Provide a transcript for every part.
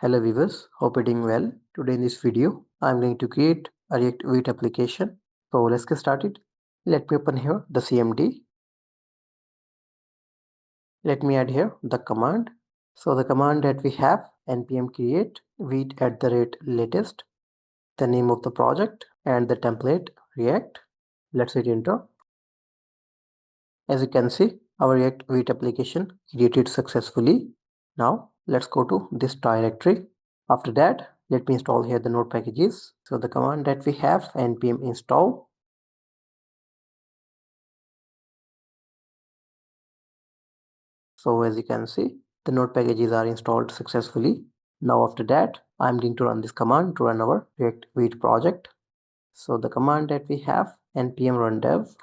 Hello viewers, hope you're doing well. Today in this video, I'm going to create a React Vite application. So let's get started. Let me open here the CMD. Let me add here the command. So the command that we have npm create vite @latest, the name of the project and the template React. Let's hit enter. As you can see, our React Vite application created successfully. Now let's go to this directory. After that, let me install here the node packages. So the command that we have npm install. So as you can see, the node packages are installed successfully. Now after that, I'm going to run this command to run our React Vite project. So the command that we have npm run dev.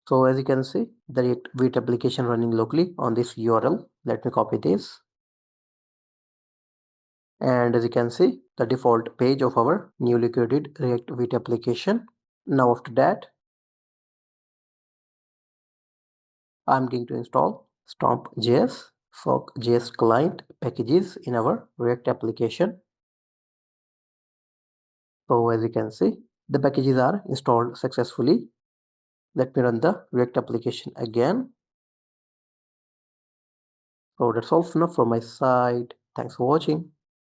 So as you can see, the React Vite application running locally on this URL. Let me copy this. And as you can see, the default page of our newly created React Vite application. Now after that, I'm going to install Stomp.js, Sock.js client packages in our React application. So as you can see, the packages are installed successfully. Let me run the React application again. So that's all enough from my side. Thanks for watching.